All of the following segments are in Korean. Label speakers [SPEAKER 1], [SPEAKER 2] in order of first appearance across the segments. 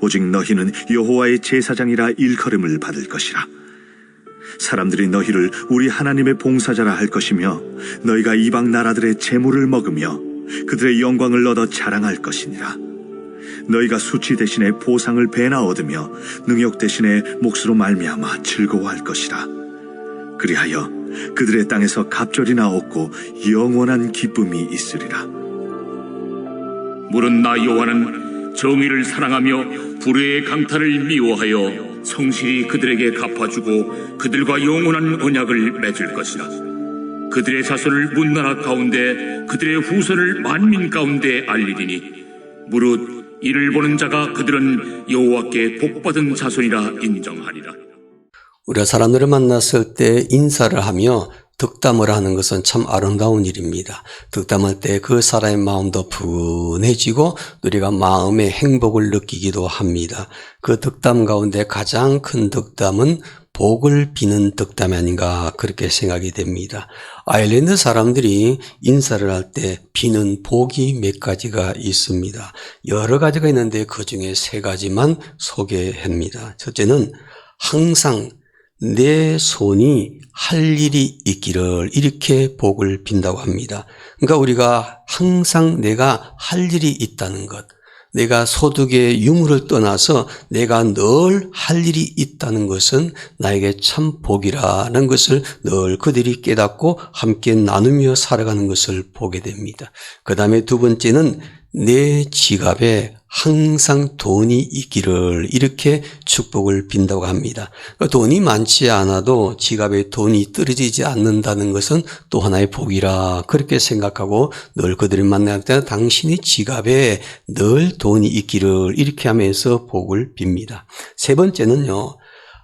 [SPEAKER 1] 오직 너희는 여호와의 제사장이라 일컬음을 받을 것이라. 사람들이 너희를 우리 하나님의 봉사자라 할 것이며 너희가 이방 나라들의 재물을 먹으며 그들의 영광을 얻어 자랑할 것이니라. 너희가 수치 대신에 보상을 배나 얻으며 능욕 대신에 몫으로 말미암아 즐거워할 것이라. 그리하여 그들의 땅에서 갑절이나 얻고 영원한 기쁨이 있으리라.
[SPEAKER 2] 물은 나 여호와는 정의를 사랑하며 불의의 강탈을 미워하여 성실히 그들에게 갚아주고 그들과 영원한 언약을 맺을 것이라. 그들의 자손을 문나라 가운데 그들의 후손을 만민 가운데 알리리니 무릇 이를 보는 자가 그들은 여호와께 복받은 자손이라 인정하리라.
[SPEAKER 3] 우리가 사람들을 만났을 때 인사를 하며 덕담을 하는 것은 참 아름다운 일입니다. 덕담할 때 그 사람의 마음도 푸근해지고 우리가 마음의 행복을 느끼기도 합니다. 그 덕담 가운데 가장 큰 덕담은 복을 비는 덕담이 아닌가 그렇게 생각이 됩니다. 아일랜드 사람들이 인사를 할 때 비는 복이 몇 가지가 있습니다. 여러 가지가 있는데 그중에 3가지만 소개합니다. 첫째는 항상 내 손이 할 일이 있기를 이렇게 복을 빈다고 합니다. 그러니까 우리가 항상 내가 할 일이 있다는 것, 내가 소득의 유무를 떠나서 내가 늘 할 일이 있다는 것은 나에게 참 복이라는 것을 늘 그들이 깨닫고 함께 나누며 살아가는 것을 보게 됩니다. 그 다음에 2번째는 내 지갑에 항상 돈이 있기를 이렇게 축복을 빈다고 합니다. 돈이 많지 않아도 지갑에 돈이 떨어지지 않는다는 것은 또 하나의 복이라 그렇게 생각하고 늘 그들을 만날 때 당신의 지갑에 늘 돈이 있기를 이렇게 하면서 복을 빕니다. 3번째는요.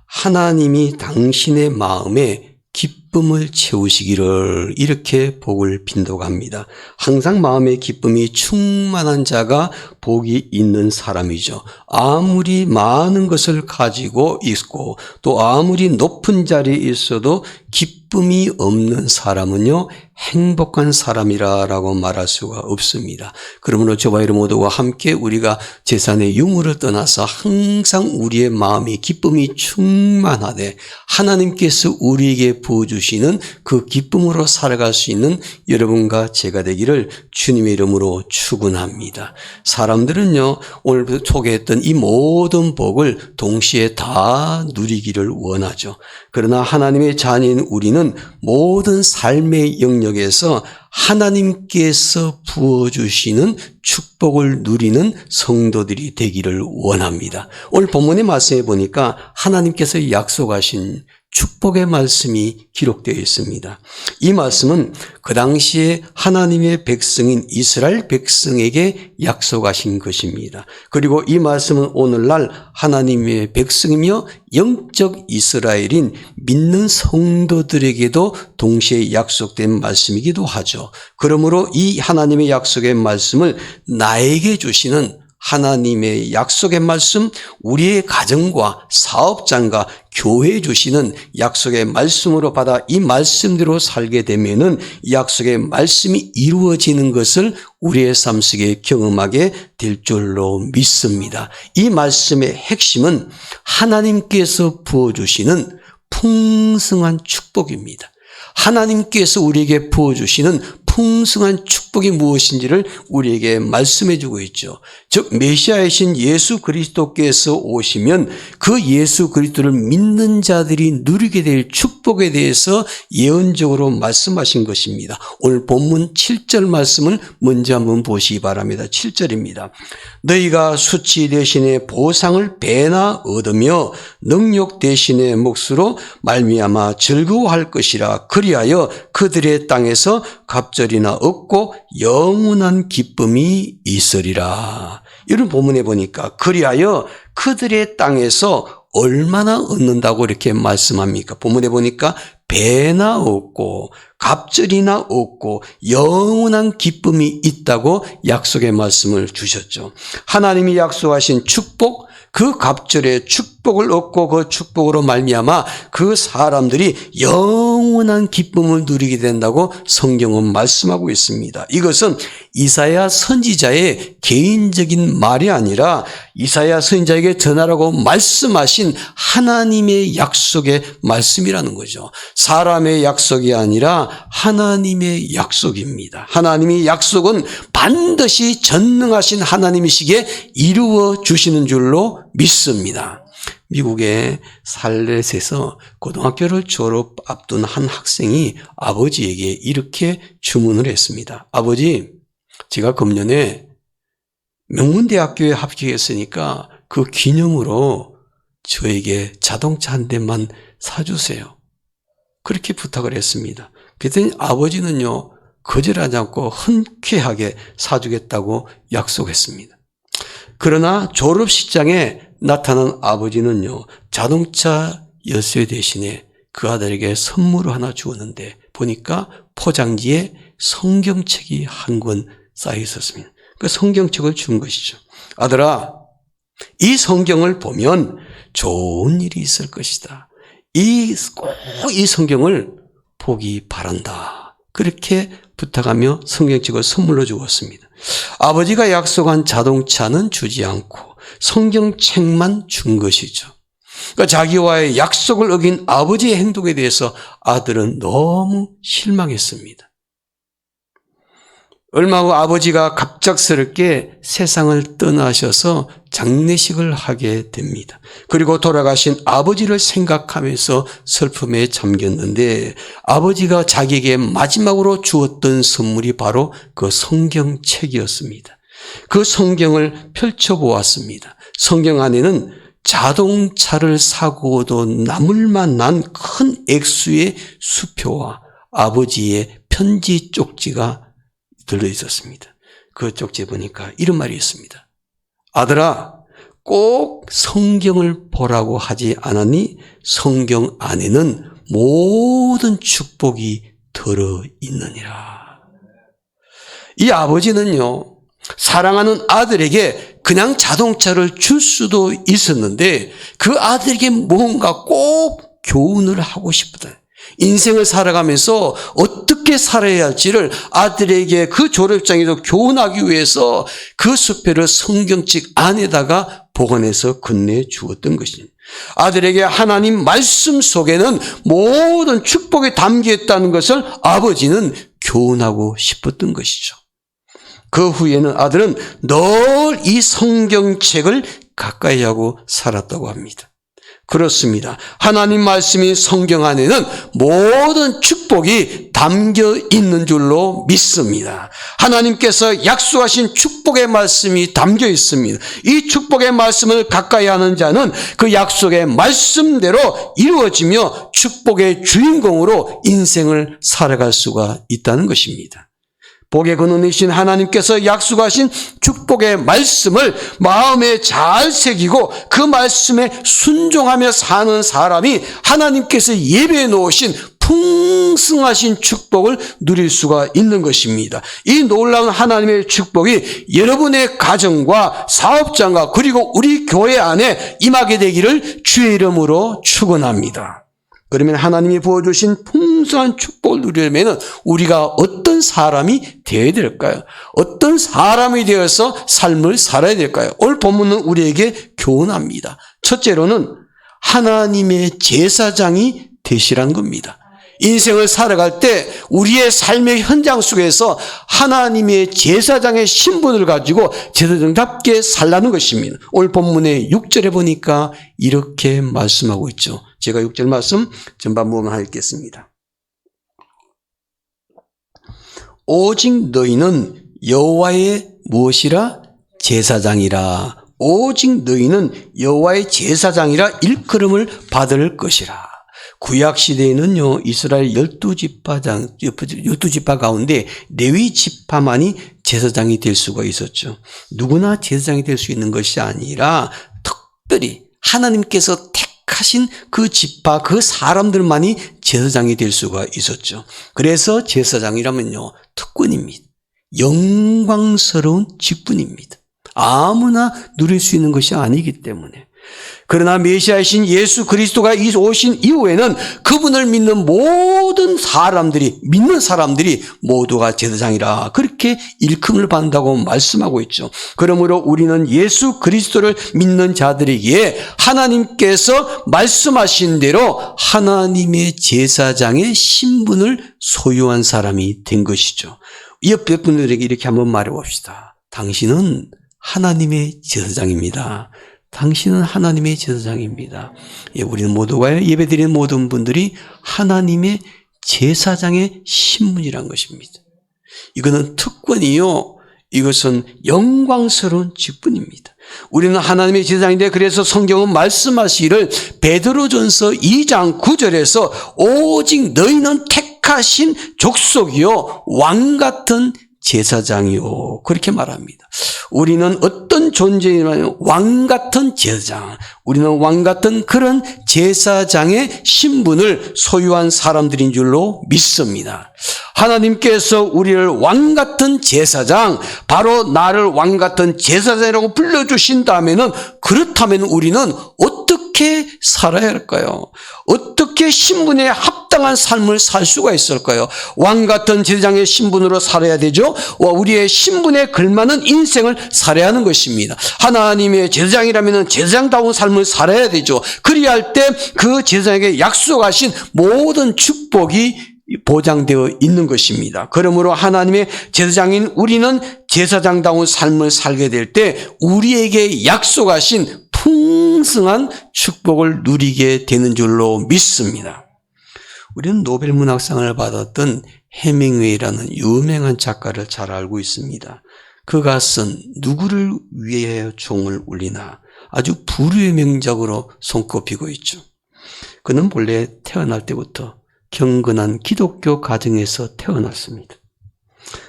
[SPEAKER 3] 하나님이 당신의 마음에 기쁨을 채우시기를 이렇게 복을 빈다고 합니다. 항상 마음의 기쁨이 충만한 자가 복이 있는 사람이죠. 아무리 많은 것을 가지고 있고 또 아무리 높은 자리에 있어도 기쁨이 없는 사람은요 행복한 사람이라고 말할 수가 없습니다. 그러므로 저와 여러분 모두와 함께 우리가 재산의 유무를 떠나서 항상 우리의 마음이 기쁨이 충만하되 하나님께서 우리에게 부어주시는 그 기쁨으로 살아갈 수 있는 여러분과 제가 되기를 주님의 이름으로 축원합니다. 사람들은요 오늘 소개했던 이 모든 복을 동시에 다 누리기를 원하죠. 그러나 하나님의 자녀인 우리는 모든 삶의 영역에서 하나님께서 부어주시는 축복을 누리는 성도들이 되기를 원합니다. 오늘 본문의 말씀에 보니까 하나님께서 약속하신 축복의 말씀이 기록되어 있습니다. 이 말씀은 그 당시에 하나님의 백성인 이스라엘 백성에게 약속하신 것입니다. 그리고 이 말씀은 오늘날 하나님의 백성이며 영적 이스라엘인 믿는 성도들에게도 동시에 약속된 말씀이기도 하죠. 그러므로 이 하나님의 약속의 말씀을 나에게 주시는 하나님의 약속의 말씀, 우리의 가정과 사업장과 교회에 주시는 약속의 말씀으로 받아 이 말씀대로 살게 되면은 약속의 말씀이 이루어지는 것을 우리의 삶 속에 경험하게 될 줄로 믿습니다. 이 말씀의 핵심은 하나님께서 부어주시는 풍성한 축복입니다. 하나님께서 우리에게 부어주시는 풍성한 축복이 무엇인지를 우리에게 말씀해 주고 있죠. 즉 메시아이신 예수 그리스도께서 오시면 그 예수 그리스도를 믿는 자들이 누리게 될 축복에 대해서 예언적으로 말씀하신 것입니다. 오늘 본문 7절 말씀을 먼저 한번 보시기 바랍니다. 7절입니다. 너희가 수치 대신에 보상을 배나 얻으며 능욕 대신에 몫으로 말미암아 즐거워할 것이라. 그리하여 그들의 땅에서 갑절이나 얻고 영원한 기쁨이 있으리라. 이런 본문에 보니까 그리하여 그들의 땅에서 얼마나 얻는다고 이렇게 말씀합니까? 본문에 보니까 배나 얻고 갑절이나 얻고 영원한 기쁨이 있다고 약속의 말씀을 주셨죠. 하나님이 약속하신 축복, 그 갑절의 축복 축복을 얻고 그 축복으로 말미암아 그 사람들이 영원한 기쁨을 누리게 된다고 성경은 말씀하고 있습니다. 이것은 이사야 선지자의 개인적인 말이 아니라 이사야 선지자에게 전하라고 말씀하신 하나님의 약속의 말씀이라는 거죠. 사람의 약속이 아니라 하나님의 약속입니다. 하나님의 약속은 반드시 전능하신 하나님이시기에 이루어 주시는 줄로 믿습니다. 미국의 살렛에서 고등학교를 졸업 앞둔 한 학생이 아버지에게 이렇게 주문을 했습니다. 아버지, 제가 금년에 명문대학교에 합격했으니까 그 기념으로 저에게 자동차 한 대만 사주세요. 그렇게 부탁을 했습니다. 그랬더니 아버지는요, 거절하지 않고 흔쾌하게 사주겠다고 약속했습니다. 그러나 졸업식장에 나타난 아버지는요, 자동차 열쇠 대신에 그 아들에게 선물을 하나 주었는데 보니까 포장지에 성경책이 한 권 쌓여 있었습니다. 그 성경책을 준 것이죠. 아들아, 이 성경을 보면 좋은 일이 있을 것이다. 꼭 이 성경을 보기 바란다. 그렇게 부탁하며 성경책을 선물로 주었습니다. 아버지가 약속한 자동차는 주지 않고 성경책만 준 것이죠. 그러니까 자기와의 약속을 어긴 아버지의 행동에 대해서 아들은 너무 실망했습니다. 얼마 후 아버지가 갑작스럽게 세상을 떠나셔서 장례식을 하게 됩니다. 그리고 돌아가신 아버지를 생각하면서 슬픔에 잠겼는데 아버지가 자기에게 마지막으로 주었던 선물이 바로 그 성경책이었습니다. 그 성경을 펼쳐보았습니다. 성경 안에는 자동차를 사고도 남을 만한 큰 액수의 수표와 아버지의 편지 쪽지가 들어있었습니다. 그 쪽지에 보니까 이런 말이 있습니다. 아들아, 꼭 성경을 보라고 하지 않았니? 성경 안에는 모든 축복이 들어있느니라. 이 아버지는요, 사랑하는 아들에게 그냥 자동차를 줄 수도 있었는데 그 아들에게 뭔가 꼭 교훈을 하고 싶다. 인생을 살아가면서 어떻게 살아야 할지를 아들에게 그 졸업장에서 교훈하기 위해서 그 수표를 성경책 안에다가 보관해서 건네주었던 것입니다. 아들에게 하나님 말씀 속에는 모든 축복이 담겨 있다는 것을 아버지는 교훈하고 싶었던 것이죠. 그 후에는 아들은 늘 이 성경책을 가까이 하고 살았다고 합니다. 그렇습니다. 하나님 말씀이 성경 안에는 모든 축복이 담겨 있는 줄로 믿습니다. 하나님께서 약속하신 축복의 말씀이 담겨 있습니다. 이 축복의 말씀을 가까이 하는 자는 그 약속의 말씀대로 이루어지며 축복의 주인공으로 인생을 살아갈 수가 있다는 것입니다. 복의 근원이신 하나님께서 약속하신 축복의 말씀을 마음에 잘 새기고 그 말씀에 순종하며 사는 사람이 하나님께서 예배해 놓으신 풍성하신 축복을 누릴 수가 있는 것입니다. 이 놀라운 하나님의 축복이 여러분의 가정과 사업장과 그리고 우리 교회 안에 임하게 되기를 주의 이름으로 축원합니다. 그러면 하나님이 부어주신 풍성한 축복을 누리려면 우리가 어떤 사람이 되어야 될까요? 어떤 사람이 되어서 삶을 살아야 될까요? 오늘 본문은 우리에게 교훈합니다. 첫째로는 하나님의 제사장이 되시란 겁니다. 인생을 살아갈 때 우리의 삶의 현장 속에서 하나님의 제사장의 신분을 가지고 제사장답게 살라는 것입니다. 오늘 본문의 6절에 보니까 이렇게 말씀하고 있죠. 제가 6절 말씀 전반부만 읽겠습니다. 오직 너희는 여호와의 무엇이라? 제사장이라. 오직 너희는 여호와의 제사장이라 일컬음을 받을 것이라. 구약 시대에는요, 이스라엘 12지파 가운데 레위 지파만이 제사장이 될 수가 있었죠. 누구나 제사장이 될 수 있는 것이 아니라 특별히 하나님께서 택하신 그 지파, 그 사람들만이 제사장이 될 수가 있었죠. 그래서 제사장이라면요, 특권입니다. 영광스러운 직분입니다. 아무나 누릴 수 있는 것이 아니기 때문에. 그러나 메시아이신 예수 그리스도가 오신 이후에는 그분을 믿는 믿는 사람들이 모두가 제사장이라 그렇게 일컬음을 받는다고 말씀하고 있죠. 그러므로 우리는 예수 그리스도를 믿는 자들에게 하나님께서 말씀하신 대로 하나님의 제사장의 신분을 소유한 사람이 된 것이죠. 옆에 분들에게 이렇게 한번 말해봅시다. 당신은 하나님의 제사장입니다. 당신은 하나님의 제사장입니다. 예, 우리는 모두가 예배드리는 모든 분들이 하나님의 제사장의 신분이란 것입니다. 이거는 특권이요. 이것은 영광스러운 직분입니다. 우리는 하나님의 제사장인데 그래서 성경은 말씀하시기를 베드로전서 2장 9절에서 오직 너희는 택하신 족속이요 왕 같은 제사장이요 그렇게 말합니다. 우리는 어떤 존재이냐면 왕 같은 제사장, 우리는 왕 같은 그런 제사장의 신분을 소유한 사람들인 줄로 믿습니다. 하나님께서 우리를 왕 같은 제사장, 바로 나를 왕 같은 제사장이라고 불러주신다면은 그렇다면 우리는 어떻게 살아야 할까요? 어떻게 신분에 합당한 삶을 살 수가 있을까요? 왕 같은 제사장의 신분으로 살아야 되죠. 우리의 신분에 걸맞는 인생을 살아야 하는 것입니다. 하나님의 제사장이라면 제사장다운 삶을 살아야 되죠. 그리할 때 그 제사장에게 약속하신 모든 축복이 보장되어 있는 것입니다. 그러므로 하나님의 제사장인 우리는 제사장다운 삶을 살게 될 때 우리에게 약속하신 풍성한 축복을 누리게 되는 줄로 믿습니다. 우리는 노벨문학상을 받았던 해밍웨이라는 유명한 작가를 잘 알고 있습니다. 그가 쓴 누구를 위하여 종을 울리나 아주 부류의 명작으로 손꼽히고 있죠. 그는 본래 태어날 때부터 경건한 기독교 가정에서 태어났습니다.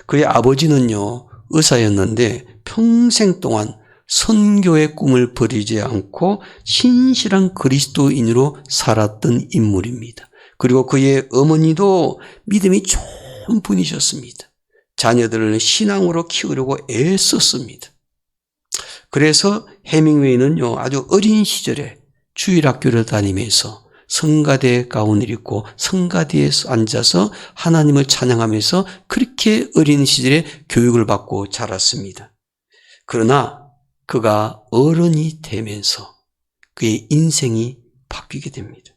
[SPEAKER 3] 그의 아버지는요, 의사였는데 평생 동안 선교의 꿈을 버리지 않고 신실한 그리스도인으로 살았던 인물입니다. 그리고 그의 어머니도 믿음이 좋은 분이셨습니다. 자녀들을 신앙으로 키우려고 애썼습니다. 그래서 해밍웨이는요, 아주 어린 시절에 주일학교를 다니면서 성가대 가운을 입고 성가대에 앉아서 하나님을 찬양하면서 그렇게 어린 시절에 교육을 받고 자랐습니다. 그러나 그가 어른이 되면서 그의 인생이 바뀌게 됩니다.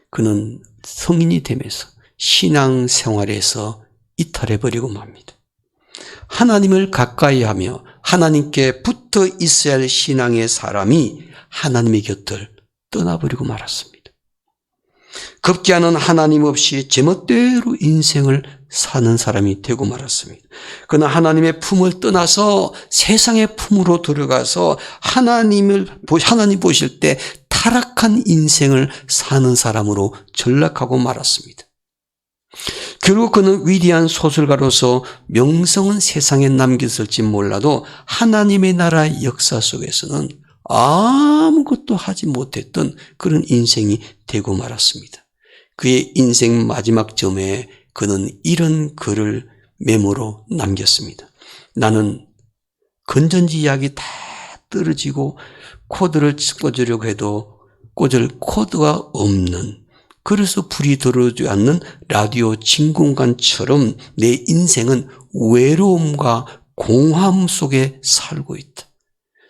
[SPEAKER 3] 그는 성인이 되면서 신앙생활에서 이탈해버리고 맙니다. 하나님을 가까이 하며 하나님께 붙어 있어야 할 신앙의 사람이 하나님의 곁을 떠나버리고 말았습니다. 급기야는 하나님 없이 제멋대로 인생을 사는 사람이 되고 말았습니다. 그는 하나님의 품을 떠나서 세상의 품으로 들어가서 하나님 보실 때 타락한 인생을 사는 사람으로 전락하고 말았습니다. 결국 그는 위대한 소설가로서 명성은 세상에 남겼을지 몰라도 하나님의 나라 역사 속에서는 아무것도 하지 못했던 그런 인생이 되고 말았습니다. 그의 인생 마지막 점에 그는 이런 글을 메모로 남겼습니다. 나는 건전지 약이 다 떨어지고 코드를 꽂으려고 해도 꽂을 코드가 없는, 그래서 불이 들어오지 않는 라디오 진공관처럼 내 인생은 외로움과 공허함 속에 살고 있다.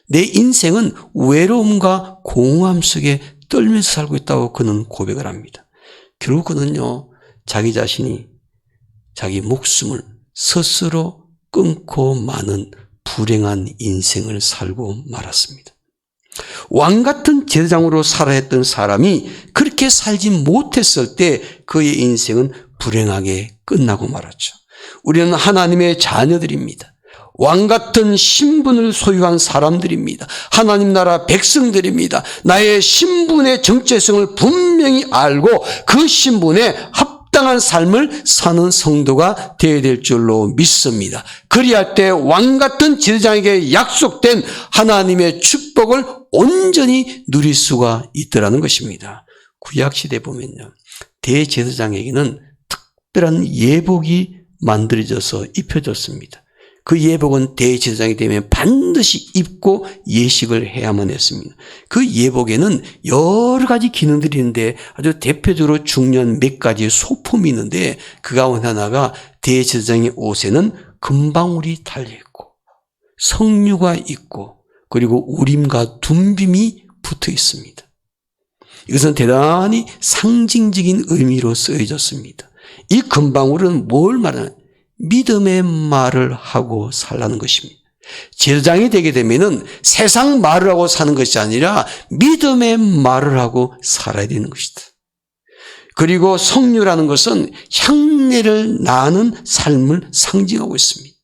[SPEAKER 3] 내 인생은 외로움과 공허함 속에 떨면서 살고 있다고 그는 고백을 합니다. 결국 그는요, 자기 자신이 자기 목숨을 스스로 끊고 마는 불행한 인생을 살고 말았습니다. 왕 같은 제사장으로 살아야 했던 사람이 그렇게 살지 못했을 때 그의 인생은 불행하게 끝나고 말았죠. 우리는 하나님의 자녀들입니다. 왕 같은 신분을 소유한 사람들입니다. 하나님 나라 백성들입니다. 나의 신분의 정체성을 분명히 알고 그 신분에 합당한 삶을 사는 성도가 되어야 될 줄로 믿습니다. 그리할 때 왕 같은 제사장에게 약속된 하나님의 축복을 온전히 누릴 수가 있더라는 것입니다. 구약시대에 보면요, 대제사장에게는 특별한 예복이 만들어져서 입혀졌습니다. 그 예복은 대제사장이 되면 반드시 입고 예식을 해야만 했습니다. 그 예복에는 여러 가지 기능들이 있는데 아주 대표적으로 중요한 몇 가지 소품이 있는데 그 가운데 하나가 대제사장의 옷에는 금방울이 달려있고 석류가 있고 그리고 우림과 둠빔이 붙어 있습니다. 이것은 대단히 상징적인 의미로 쓰여졌습니다. 이 금방울은 뭘 말하는 믿음의 말을 하고 살라는 것입니다. 제사장이 되게 되면은 세상 말을 하고 사는 것이 아니라 믿음의 말을 하고 살아야 되는 것이다. 그리고 석류라는 것은 향내를 나는 삶을 상징하고 있습니다.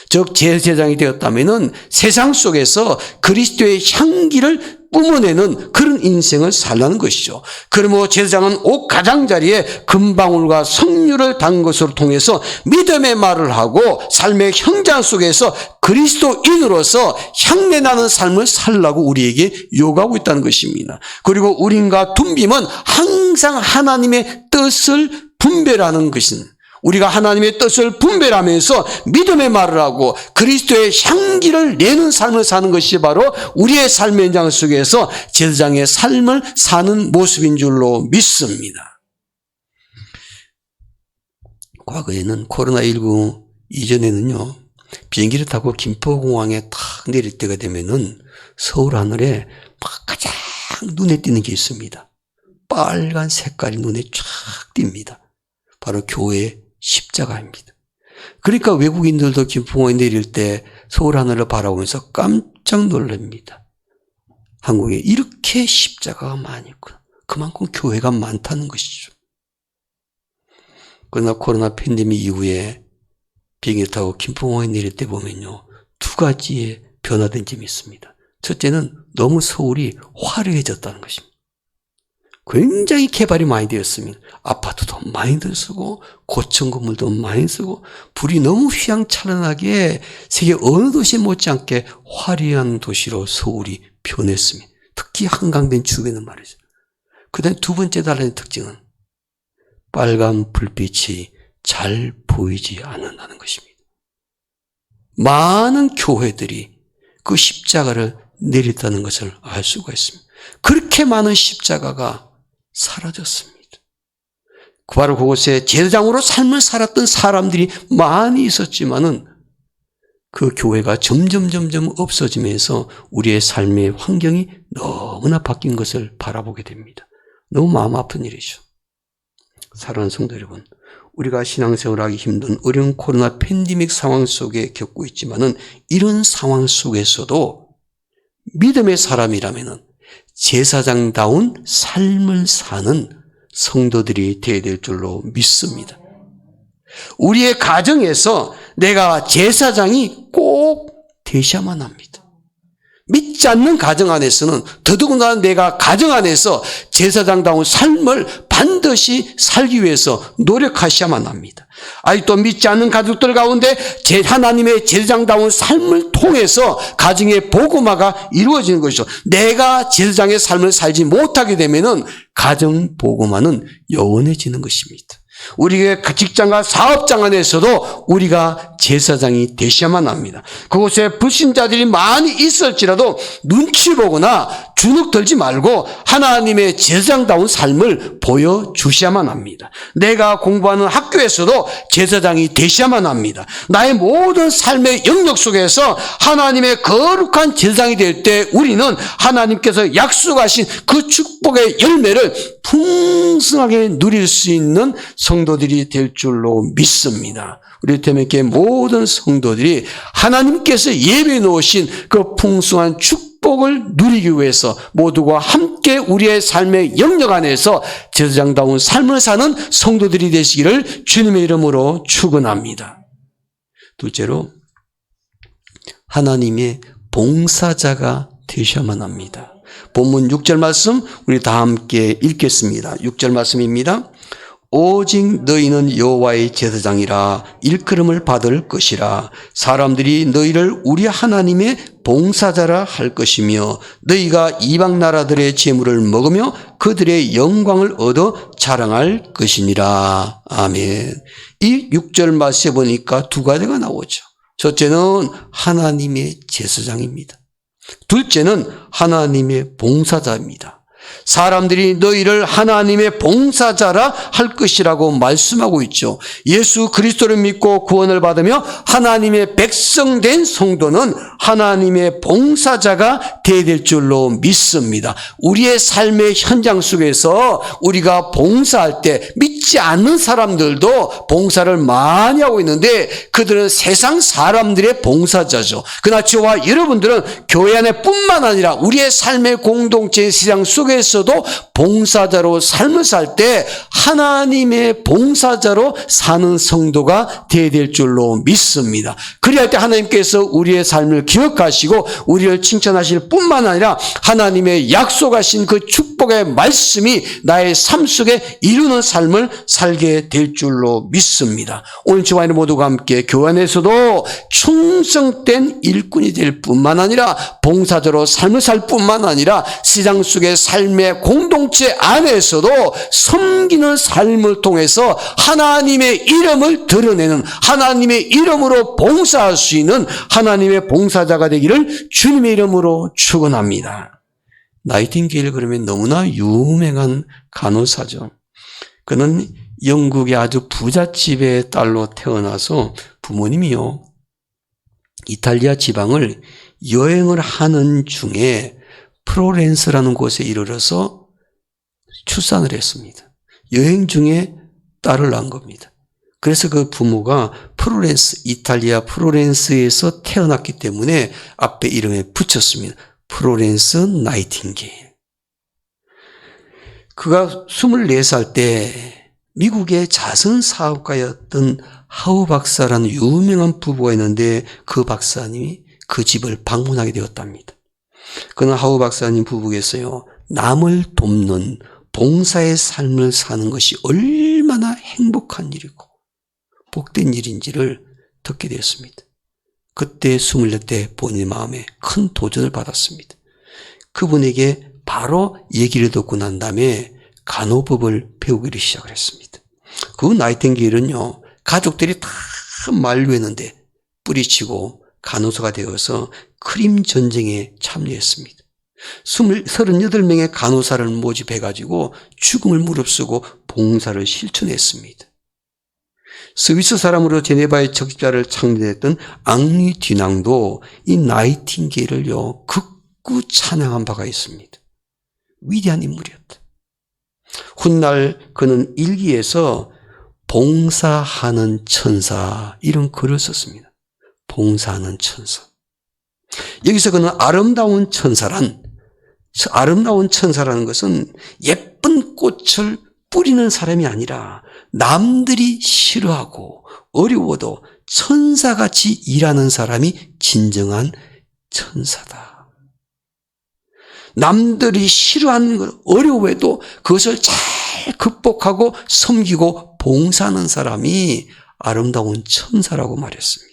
[SPEAKER 3] 즉 제사장이 되었다면은 세상 속에서 그리스도의 향기를 뿜어내는 그런 인생을 살라는 것이죠. 그러므로 제사장은 옷 가장자리에 금방울과 석류를 단 것으로 통해서 믿음의 말을 하고 삶의 현장 속에서 그리스도인으로서 향내나는 삶을 살라고 우리에게 요구하고 있다는 것입니다. 그리고 우림과 둠빔은 항상 하나님의 뜻을 분별하는 것입니다. 우리가 하나님의 뜻을 분별하면서 믿음의 말을 하고 그리스도의 향기를 내는 삶을 사는 것이 바로 우리의 삶의 현장 속에서 제사장의 삶을 사는 모습인 줄로 믿습니다. 과거에는 코로나19 이전에는요, 비행기를 타고 김포공항에 탁 내릴 때가 되면은 서울 하늘에 막 가장 눈에 띄는 게 있습니다. 빨간 색깔이 눈에 쫙 띕니다. 바로 교회의 십자가입니다. 그러니까 외국인들도 김포공항에 내릴 때 서울 하늘을 바라보면서 깜짝 놀랍니다. 한국에 이렇게 십자가가 많이 있구나. 그만큼 교회가 많다는 것이죠. 그러나 코로나 팬데믹 이후에 비행기 타고 김포공항에 내릴 때 보면요, 두 가지의 변화된 점이 있습니다. 첫째는 너무 서울이 화려해졌다는 것입니다. 굉장히 개발이 많이 되었습니다. 아파트도 많이들 쓰고 고층 건물도 많이 쓰고 불이 너무 휘황찬란하게 세계 어느 도시 못지않게 화려한 도시로 서울이 변했습니다. 특히 한강변 주변은 말이죠. 그 다음에 두 번째 달라진 특징은 빨간 불빛이 잘 보이지 않는다는 것입니다. 많은 교회들이 그 십자가를 내렸다는 것을 알 수가 있습니다. 그렇게 많은 십자가가 사라졌습니다. 바로 그곳에 제사장으로 삶을 살았던 사람들이 많이 있었지만은 그 교회가 점점 없어지면서 우리의 삶의 환경이 너무나 바뀐 것을 바라보게 됩니다. 너무 마음 아픈 일이죠. 사랑하는 성도 여러분, 우리가 신앙생활하기 힘든 어려운 코로나 팬데믹 상황 속에 겪고 있지만은 이런 상황 속에서도 믿음의 사람이라면은 제사장다운 삶을 사는 성도들이 되어야 될 줄로 믿습니다. 우리의 가정에서 내가 제사장이 꼭 되셔야만 합니다. 믿지 않는 가정 안에서는 더더군다나 내가 가정 안에서 제사장다운 삶을 반드시 살기 위해서 노력하셔야만 합니다. 아직도 믿지 않는 가족들 가운데 하나님의 제사장다운 삶을 통해서 가정의 복음화가 이루어지는 것이죠. 내가 제사장의 삶을 살지 못하게 되면은 가정 복음화는 영원해지는 것입니다. 우리의 직장과 사업장 안에서도 우리가 제사장이 되셔야만 합니다. 그곳에 불신자들이 많이 있을지라도 눈치 보거나 주눅 들지 말고 하나님의 제사장다운 삶을 보여주셔야만 합니다. 내가 공부하는 학교에서도 제사장이 되셔야만 합니다. 나의 모든 삶의 영역 속에서 하나님의 거룩한 제사장이 될 때 우리는 하나님께서 약속하신 그 축복의 열매를 풍성하게 누릴 수 있는 성도들이 될 줄로 믿습니다. 우리 태명교회 모든 성도들이 하나님께서 예배해 놓으신 그 풍성한 축복을 누리기 위해서 모두가 함께 우리의 삶의 영역 안에서 제사장다운 삶을 사는 성도들이 되시기를 주님의 이름으로 축원합니다. 둘째로 하나님의 봉사자가 되셔야만 합니다. 본문 6절 말씀 우리 다 함께 읽겠습니다. 6절 말씀입니다. 오직 너희는 여호와의 제사장이라 일컬음을 받을 것이라. 사람들이 너희를 우리 하나님의 봉사자라 할 것이며 너희가 이방 나라들의 재물을 먹으며 그들의 영광을 얻어 자랑할 것이니라. 아멘. 이 6절 말씀에 보니까 두 가지가 나오죠. 첫째는 하나님의 제사장입니다. 둘째는 하나님의 봉사자입니다. 사람들이 너희를 하나님의 봉사자라 할 것이라고 말씀하고 있죠. 예수 그리스도를 믿고 구원을 받으며 하나님의 백성된 성도는 하나님의 봉사자가 되어야 될 줄로 믿습니다. 우리의 삶의 현장 속에서 우리가 봉사할 때 믿지 않는 사람들도 봉사를 많이 하고 있는데 그들은 세상 사람들의 봉사자죠. 그러나 저와 여러분들은 교회 안에 뿐만 아니라 우리의 삶의 공동체 시장 속에서도 봉사자로 삶을 살 때 하나님의 봉사자로 사는 성도가 되어야 될 줄로 믿습니다. 그리할 때 하나님께서 우리의 삶을 기억하시고 우리를 칭찬하실 뿐만 아니라 하나님의 약속하신 그 축복의 말씀이 나의 삶 속에 이루는 삶을 살게 될 줄로 믿습니다. 오늘 저와 여러분 모두가 함께 교회 안에서도 충성된 일꾼이 될 뿐만 아니라 봉사자로 삶을 살 뿐만 아니라 시장 속의 삶의 공동체 안에서도 섬기는 삶을 통해서 하나님의 이름을 드러내는 하나님의 이름으로 봉사할 수 있는 하나님의 봉사자가 되기를 주님의 이름으로 축원합니다. 나이팅게일 그러면 너무나 유명한 간호사죠. 그는 영국의 아주 부잣집의 딸로 태어나서 부모님이요 이탈리아 지방을 여행을 하는 중에 프로렌스라는 곳에 이르러서 출산을 했습니다. 여행 중에 딸을 낳은 겁니다. 그래서 그 부모가 이탈리아 프로렌스에서 태어났기 때문에 앞에 이름에 붙였습니다. 프로렌스 나이팅게일. 그가 24살 때 미국의 자선 사업가였던 하우 박사라는 유명한 부부가 있는데 그 박사님이 그 집을 방문하게 되었답니다. 그는 하우 박사님 부부께서요, 남을 돕는 봉사의 삶을 사는 것이 얼마나 행복한 일이고 복된 일인지를 듣게 되었습니다. 그때 24대 본인의 마음에 큰 도전을 받았습니다. 그분에게 바로 얘기를 듣고 난 다음에 간호법을 배우기를 시작을 했습니다. 그 나이팅게일은요, 가족들이 다 만류했는데 뿌리치고 간호사가 되어서 크림 전쟁에 참여했습니다. 38명의 간호사를 모집해가지고 죽음을 무릅쓰고 봉사를 실천했습니다. 스위스 사람으로 제네바의 적십자를 창립했던 앙리 듀낭도 이 나이팅게일을요 극구 찬양한 바가 있습니다. 위대한 인물이었다. 훗날 그는 일기에서 봉사하는 천사 이런 글을 썼습니다. 봉사하는 천사. 여기서 그는 아름다운 천사라는 것은 예쁜 꽃을 뿌리는 사람이 아니라 남들이 싫어하고 어려워도 천사같이 일하는 사람이 진정한 천사다. 남들이 싫어하는 걸 어려워해도 그것을 잘 극복하고 섬기고 봉사하는 사람이 아름다운 천사라고 말했습니다.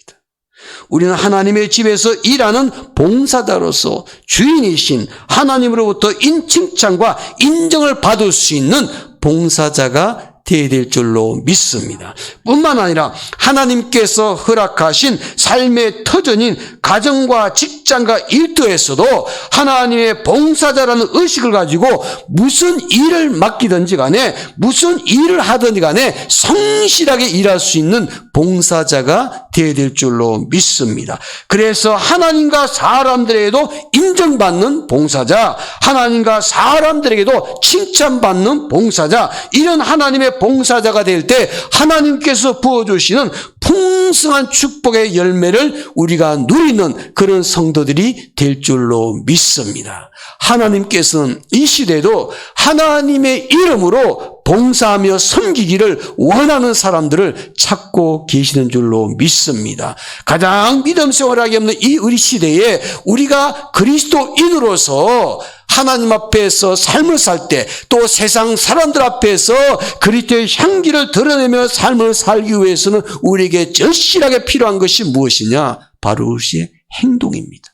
[SPEAKER 3] 우리는 하나님의 집에서 일하는 봉사자로서 주인이신 하나님으로부터 칭찬과 인정을 받을 수 있는 봉사자가 되어야 될 줄로 믿습니다. 뿐만 아니라 하나님께서 허락하신 삶의 터전인 가정과 직장과 일터에서도 하나님의 봉사자라는 의식을 가지고 무슨 일을 맡기든지 간에 무슨 일을 하든지 간에 성실하게 일할 수 있는 봉사자가 되어야 될 줄로 믿습니다. 그래서 하나님과 사람들에게도 인정받는 봉사자, 하나님과 사람들에게도 칭찬받는 봉사자, 이런 하나님의 봉사자가 될 때 하나님께서 부어주시는 풍성한 축복의 열매를 우리가 누리는 그런 성도들이 될 줄로 믿습니다. 하나님께서는 이 시대에도 하나님의 이름으로 봉사하며 섬기기를 원하는 사람들을 찾고 계시는 줄로 믿습니다. 가장 믿음 생활하기 없는 이 우리 시대에 우리가 그리스도인으로서 하나님 앞에서 삶을 살 때 또 세상 사람들 앞에서 그리스도의 향기를 드러내며 삶을 살기 위해서는 우리에게 절실하게 필요한 것이 무엇이냐? 바로 우리의 행동입니다.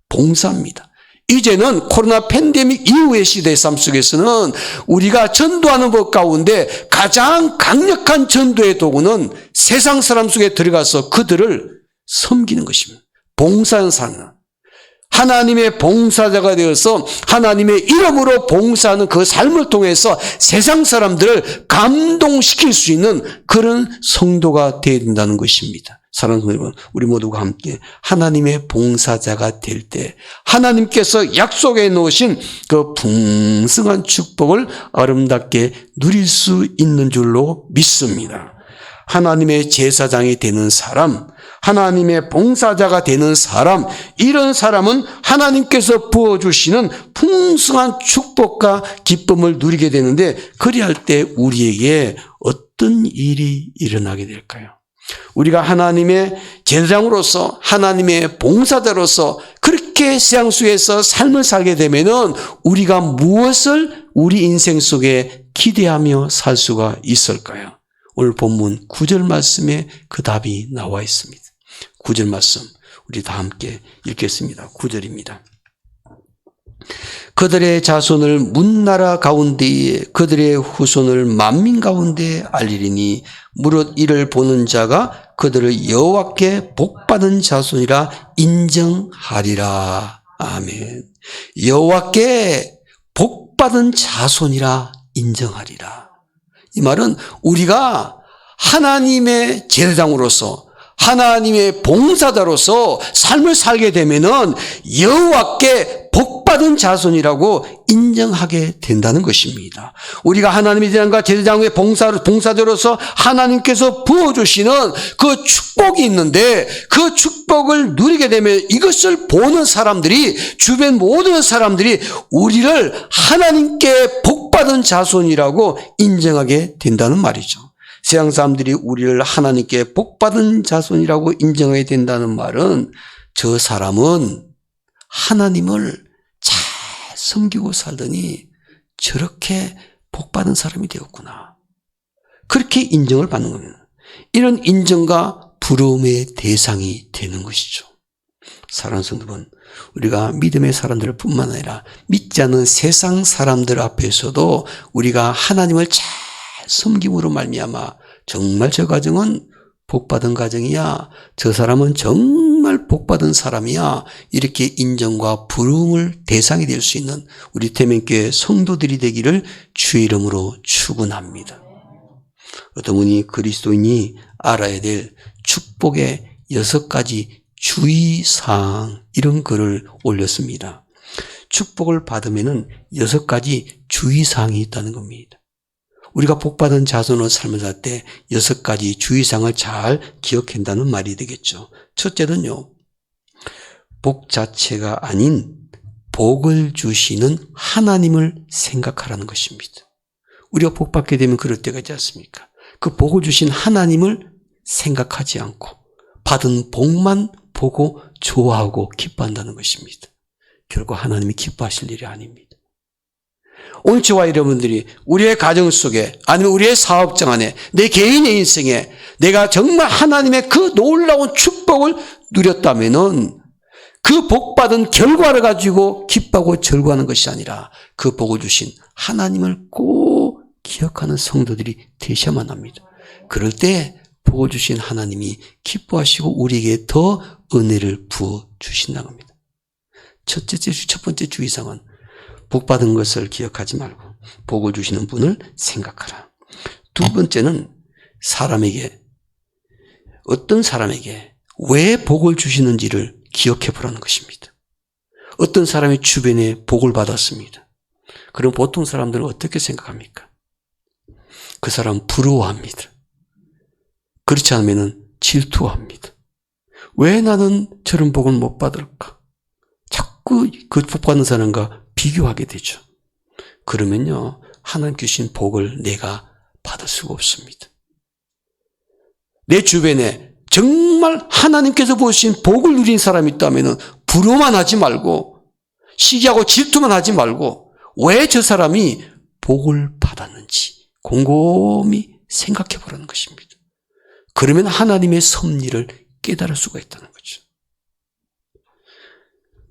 [SPEAKER 3] 봉사입니다. 이제는 코로나 팬데믹 이후의 시대의 삶 속에서는 우리가 전도하는 것 가운데 가장 강력한 전도의 도구는 세상 사람 속에 들어가서 그들을 섬기는 것입니다. 봉사하는 사람은 하나님의 봉사자가 되어서 하나님의 이름으로 봉사하는 그 삶을 통해서 세상 사람들을 감동시킬 수 있는 그런 성도가 되어야 된다는 것입니다. 사랑하는 여러분, 우리 모두가 함께 하나님의 봉사자가 될 때 하나님께서 약속해 놓으신 그 풍성한 축복을 아름답게 누릴 수 있는 줄로 믿습니다. 하나님의 제사장이 되는 사람, 하나님의 봉사자가 되는 사람, 이런 사람은 하나님께서 부어주시는 풍성한 축복과 기쁨을 누리게 되는데, 그리할 때 우리에게 어떤 일이 일어나게 될까요? 우리가 하나님의 제사장으로서, 하나님의 봉사자로서 그렇게 세상 속에서 삶을 살게 되면은 우리가 무엇을 우리 인생 속에 기대하며 살 수가 있을까요? 오늘 본문 9절 말씀에 그 답이 나와 있습니다. 9절 말씀 우리 다 함께 읽겠습니다. 9절입니다. 그들의 자손을 문나라 가운데에 그들의 후손을 만민 가운데에 알리리니 무릇 이를 보는 자가 그들을 여호와께 복받은 자손이라 인정하리라. 아멘. 여호와께 복받은 자손이라 인정하리라. 이 말은 우리가 하나님의 제사장으로서 하나님의 봉사자로서 삶을 살게 되면은 여호와께 복받은 자손이라고 인정하게 된다는 것입니다. 우리가 하나님의 제사장과 봉사자로서 하나님께서 부어주시는 그 축복이 있는데 그 축복을 누리게 되면 이것을 보는 사람들이, 주변 모든 사람들이 우리를 하나님께 복받은 자손이라고 인정하게 된다는 말이죠. 세상 사람들이 우리를 하나님께 복받은 자손이라고 인정해야 된다는 말은 저 사람은 하나님을 잘 섬기고 살더니 저렇게 복받은 사람이 되었구나. 그렇게 인정을 받는 겁니다. 이런 인정과 부러움의 대상이 되는 것이죠. 사랑하는 성도분, 우리가 믿음의 사람들 뿐만 아니라 믿지 않는 세상 사람들 앞에서도 우리가 하나님을 잘 섬김으로 말미암아 정말 저 가정은 복받은 가정이야, 저 사람은 정말 복받은 사람이야, 이렇게 인정과 부러움을 대상이 될 수 있는 우리 태명교회 성도들이 되기를 주의 이름으로 축원합니다. 어떤 분이 그리스도인이 알아야 될 축복의 6가지 주의사항, 이런 글을 올렸습니다. 축복을 받으면은 6가지 주의사항이 있다는 겁니다. 우리가 복받은 자손으로 삶을 살 때 6가지 주의사항을 잘 기억한다는 말이 되겠죠. 첫째는요, 복 자체가 아닌 복을 주시는 하나님을 생각하라는 것입니다. 우리가 복 받게 되면 그럴 때가 있지 않습니까? 그 복을 주신 하나님을 생각하지 않고 받은 복만 보고 좋아하고 기뻐한다는 것입니다. 결국 하나님이 기뻐하실 일이 아닙니다. 오늘 저와 여러분들이 우리의 가정 속에, 아니면 우리의 사업장 안에, 내 개인의 인생에 내가 정말 하나님의 그 놀라운 축복을 누렸다면은 그 복받은 결과를 가지고 기뻐하고 즐거워하는 것이 아니라 그 복을 주신 하나님을 꼭 기억하는 성도들이 되셔야만 합니다. 그럴 때 복을 주신 하나님이 기뻐하시고 우리에게 더 은혜를 부어주신다는 겁니다. 첫 번째 주의사항은 복받은 것을 기억하지 말고 복을 주시는 분을 생각하라. 두 번째는 어떤 사람에게 왜 복을 주시는지를 기억해 보라는 것입니다. 어떤 사람이 주변에 복을 받았습니다. 그럼 보통 사람들은 어떻게 생각합니까? 그 사람 부러워합니다. 그렇지 않으면 질투합니다. 왜 나는 저런 복을 못 받을까? 자꾸 그 복 받는 사람과 비교하게 되죠. 그러면요, 하나님 주신 복을 내가 받을 수가 없습니다. 내 주변에 정말 하나님께서 보신 복을 누린 사람이 있다면 부러워만 하지 말고 시기하고 질투만 하지 말고 왜 저 사람이 복을 받았는지 곰곰이 생각해 보라는 것입니다. 그러면 하나님의 섭리를 깨달을 수가 있다는 거죠.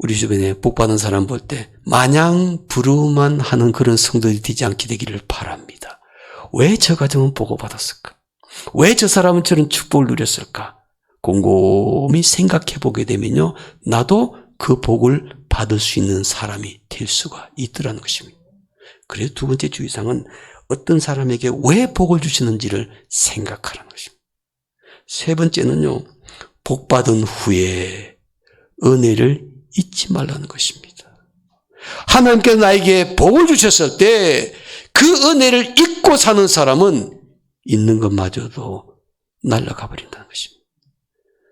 [SPEAKER 3] 우리 주변에 복받은 사람 볼 때 마냥 부러워만 하는 그런 성도들이 되지 않게 되기를 바랍니다. 왜 저 가정은 복을 받았을까? 왜 저 사람은 저런 축복을 누렸을까? 곰곰이 생각해 보게 되면요, 나도 그 복을 받을 수 있는 사람이 될 수가 있더라는 것입니다. 그래서 두 번째 주의사항은 어떤 사람에게 왜 복을 주시는지를 생각하라는 것입니다. 세 번째는요, 복 받은 후에 은혜를 잊지 말라는 것입니다. 하나님께서 나에게 복을 주셨을 때 그 은혜를 잊고 사는 사람은 있는 것마저도 날아가 버린다는 것입니다.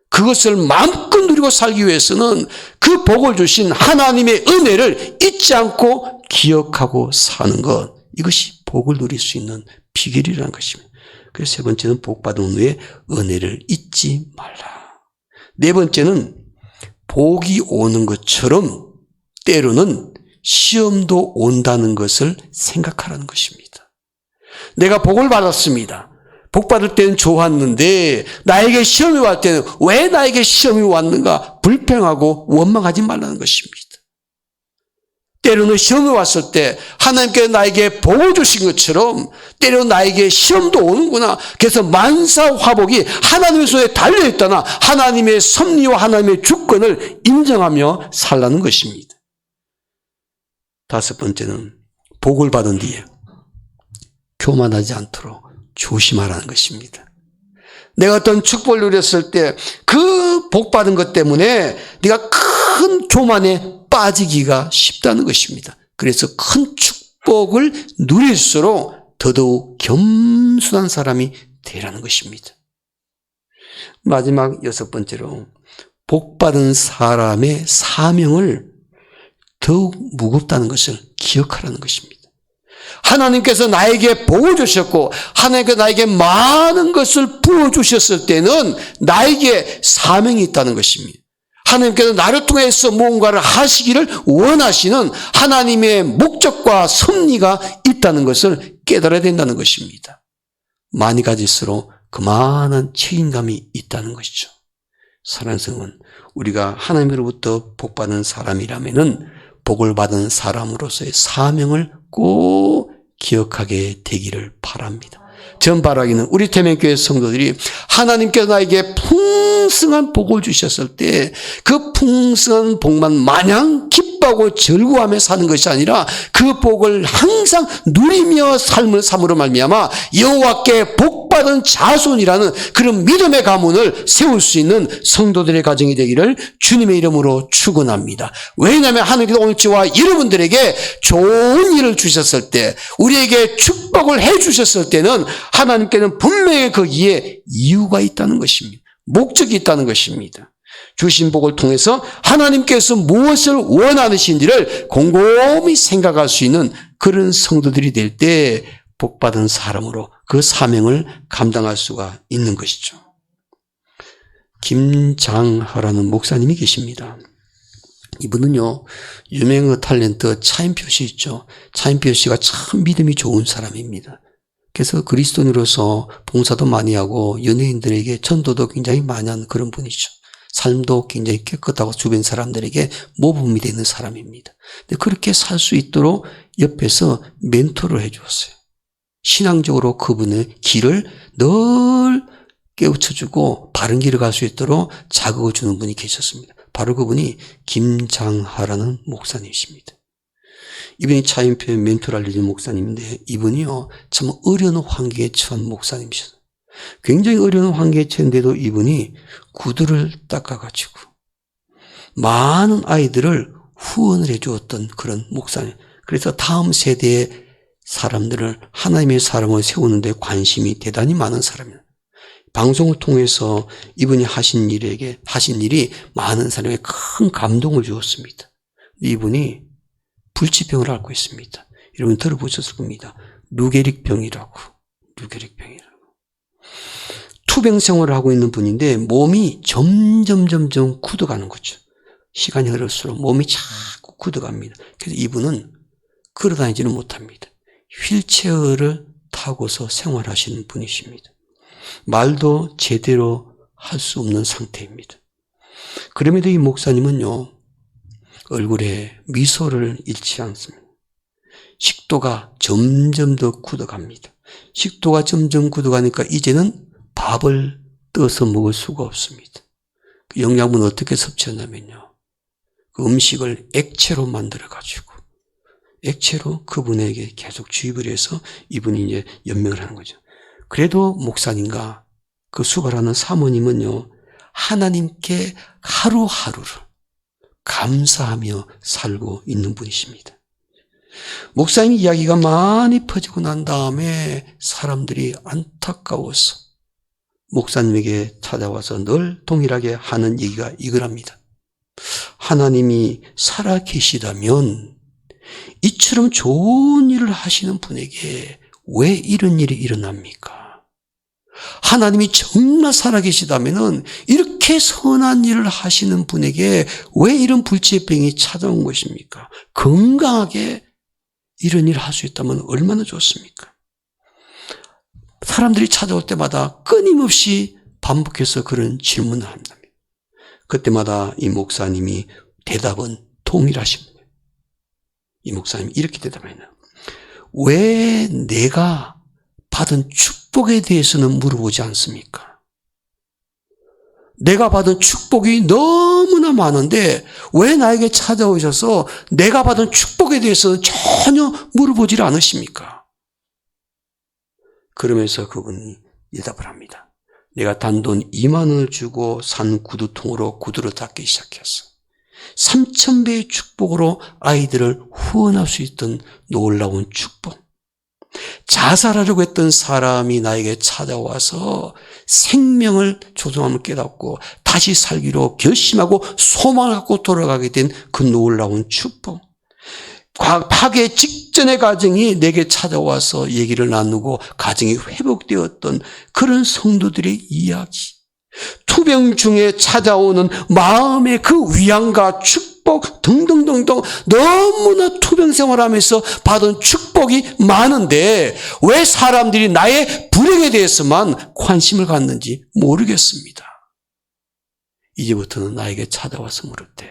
[SPEAKER 3] 그것을 마음껏 누리고 살기 위해서는 그 복을 주신 하나님의 은혜를 잊지 않고 기억하고 사는 것, 이것이 복을 누릴 수 있는 비결이라는 것입니다. 그래서 세 번째는 복 받은 후에 은혜를 잊지 말라. 네 번째는 복이 오는 것처럼 때로는 시험도 온다는 것을 생각하라는 것입니다. 내가 복을 받았습니다. 복 받을 때는 좋았는데 나에게 시험이 왔을 때는 왜 나에게 시험이 왔는가 불평하고 원망하지 말라는 것입니다. 때로는 시험이 왔을 때 하나님께서 나에게 복을 주신 것처럼 때로는 나에게 시험도 오는구나. 그래서 만사화복이 하나님의 손에 달려있다나 하나님의 섭리와 하나님의 주권을 인정하며 살라는 것입니다. 다섯 번째는 복을 받은 뒤에 교만하지 않도록 조심하라는 것입니다. 내가 어떤 축복을 누렸을 때 그 복 받은 것 때문에 네가 큰 교만에 빠지기가 쉽다는 것입니다. 그래서 큰 축복을 누릴수록 더더욱 겸손한 사람이 되라는 것입니다. 마지막 여섯 번째로 복 받은 사람의 사명을 더욱 무겁다는 것을 기억하라는 것입니다. 하나님께서 나에게 복을 주셨고 하나님께서 나에게 많은 것을 부어주셨을 때는 나에게 사명이 있다는 것입니다. 하나님께서 나를 통해서 무언가를 하시기를 원하시는 하나님의 목적과 섭리가 있다는 것을 깨달아야 된다는 것입니다. 많이 가질수록 그만한 책임감이 있다는 것이죠. 사랑하는 성은 우리가 하나님으로부터 복받은 사람이라면은 복을 받은 사람으로서의 사명을 꼭 기억하게 되기를 바랍니다. 전 바라기는 우리 태명교회 성도들이 하나님께서 나에게 풍성한 복을 주셨을 때 그 풍성한 복만 마냥 기뻐하고 즐거워하며 사는 것이 아니라 그 복을 항상 누리며 삶을 삶으로 말미암아 여호와께 복받은 자손이라는 그런 믿음의 가문을 세울 수 있는 성도들의 가정이 되기를 주님의 이름으로 축원합니다. 왜냐하면 하나님께서 오늘 저와 여러분들에게 좋은 일을 주셨을 때 우리에게 축복을 해 주셨을 때는 하나님께는 분명히 거기에 이유가 있다는 것입니다. 목적이 있다는 것입니다. 주신 복을 통해서 하나님께서 무엇을 원하시는지를 곰곰이 생각할 수 있는 그런 성도들이 될 때 복받은 사람으로 그 사명을 감당할 수가 있는 것이죠. 김장하라는 목사님이 계십니다. 이분은요, 유명한 탤런트 차인표 씨 있죠. 차인표 씨가 참 믿음이 좋은 사람입니다. 그래서 그리스도인으로서 봉사도 많이 하고 연예인들에게 전도도 굉장히 많이 하는 그런 분이죠. 삶도 굉장히 깨끗하고 주변 사람들에게 모범이 되는 사람입니다. 근데 그렇게 살 수 있도록 옆에서 멘토를 해 주었어요. 신앙적으로 그분의 길을 늘 깨우쳐주고 바른 길을 갈 수 있도록 자극을 주는 분이 계셨습니다. 바로 그분이 김장하라는 목사님이십니다. 이분이 차인표의 멘토를 알려준 목사님인데 이분이요 참 어려운 환경에 처한 목사님이셨어요. 굉장히 어려운 환경에 처했는데도 이분이 구두를 닦아가지고 많은 아이들을 후원을 해주었던 그런 목사님. 그래서 다음 세대의 사람들을 하나님의 사람을 세우는 데 관심이 대단히 많은 사람이에요. 방송을 통해서 이분이 하신 일이 많은 사람에게 큰 감동을 주었습니다. 이분이 불치병을 앓고 있습니다. 여러분 들어보셨을 겁니다. 루게릭병이라고. 투병 생활을 하고 있는 분인데 몸이 점점 굳어가는 거죠. 시간이 흐를수록 몸이 자꾸 굳어갑니다. 그래서 이분은 걸어다니지는 못합니다. 휠체어를 타고서 생활하시는 분이십니다. 말도 제대로 할 수 없는 상태입니다. 그럼에도 이 목사님은요, 얼굴에 미소를 잃지 않습니다. 식도가 점점 더 굳어갑니다. 식도가 점점 굳어가니까 이제는 밥을 떠서 먹을 수가 없습니다. 그 영양분 어떻게 섭취했냐면요. 그 음식을 액체로 만들어가지고 액체로 그분에게 계속 주입을 해서 이분이 이제 연명을 하는 거죠. 그래도 목사님과 그 수발하는 사모님은요, 하나님께 하루하루를 감사하며 살고 있는 분이십니다. 목사님 이야기가 많이 퍼지고 난 다음에 사람들이 안타까워서 목사님에게 찾아와서 늘 동일하게 하는 얘기가 이거랍니다. 하나님이 살아 계시다면 이처럼 좋은 일을 하시는 분에게 왜 이런 일이 일어납니까? 하나님이 정말 살아계시다면 이렇게 선한 일을 하시는 분에게 왜 이런 불치병이 찾아온 것입니까? 건강하게 이런 일을 할 수 있다면 얼마나 좋습니까? 사람들이 찾아올 때마다 끊임없이 반복해서 그런 질문을 합니다. 그때마다 이 목사님이 대답은 동일하십니다. 이 목사님이 이렇게 대답했나요? 왜 내가 받은 축복에 대해서는 물어보지 않습니까? 내가 받은 축복이 너무나 많은데 왜 나에게 찾아오셔서 내가 받은 축복에 대해서는 전혀 물어보질 않으십니까? 그러면서 그분이 대답을 합니다. 내가 단돈 2만 원을 주고 산 구두통으로 구두를 닦기 시작했어. 3,000배의 축복으로 아이들을 후원할 수 있던 놀라운 축복. 자살하려고 했던 사람이 나에게 찾아와서 생명을 조종함을 깨닫고 다시 살기로 결심하고 소망을 갖고 돌아가게 된 그 놀라운 축복. 파괴 직전의 가정이 내게 찾아와서 얘기를 나누고 가정이 회복되었던 그런 성도들의 이야기. 투병 중에 찾아오는 마음의 그 위안과 축복 등등등등 너무나 투병 생활하면서 받은 축복이 많은데 왜 사람들이 나의 불행에 대해서만 관심을 갖는지 모르겠습니다. 이제부터는 나에게 찾아와서 물을 때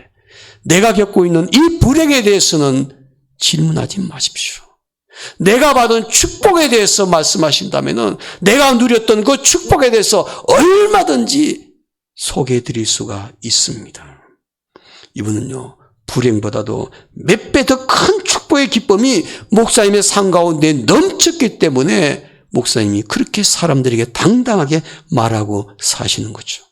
[SPEAKER 3] 내가 겪고 있는 이 불행에 대해서는 질문하지 마십시오. 내가 받은 축복에 대해서 말씀하신다면 내가 누렸던 그 축복에 대해서 얼마든지 소개해 드릴 수가 있습니다. 이분은요, 불행보다도 몇 배 더 큰 축복의 기쁨이 목사님의 삶 가운데 넘쳤기 때문에 목사님이 그렇게 사람들에게 당당하게 말하고 사시는 거죠.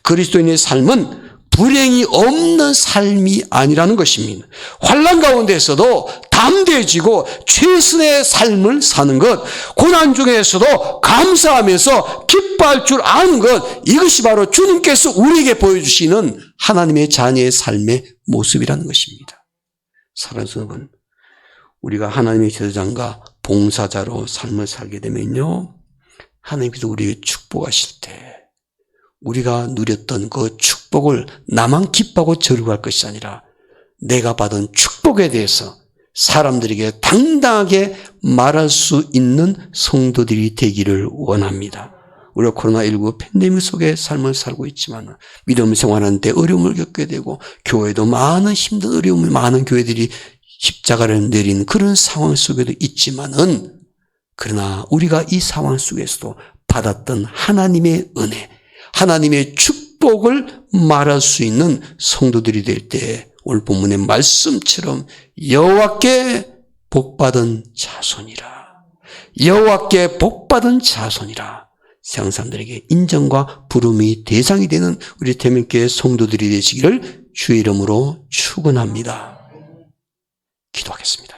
[SPEAKER 3] 그리스도인의 삶은 불행이 없는 삶이 아니라는 것입니다. 환난 가운데서도 담대해지고 최선의 삶을 사는 것, 고난 중에서도 감사하면서 기뻐할 줄 아는 것, 이것이 바로 주님께서 우리에게 보여주시는 하나님의 자녀의 삶의 모습이라는 것입니다. 사랑하는 여러분, 우리가 하나님의 제사장과 봉사자로 삶을 살게 되면요, 하나님께서 우리에게 축복하실 때 우리가 누렸던 그 축복을 나만 기뻐하고 즐거워할 것이 아니라 내가 받은 축복에 대해서 사람들에게 당당하게 말할 수 있는 성도들이 되기를 원합니다. 우리가 코로나19 팬데믹 속에 삶을 살고 있지만 믿음 생활하는 데 어려움을 겪게 되고 교회도 많은 힘든 어려움을 많은 교회들이 십자가를 내린 그런 상황 속에도 있지만은 그러나 우리가 이 상황 속에서도 받았던 하나님의 은혜, 하나님의 축복을 말할 수 있는 성도들이 될 때 오늘 본문의 말씀처럼 여호와께 복받은 자손이라, 여호와께 복받은 자손이라 세상 사람들에게 인정과 부름이 대상이 되는 우리 대면교회 성도들이 되시기를 주의 이름으로 축원합니다. 기도하겠습니다.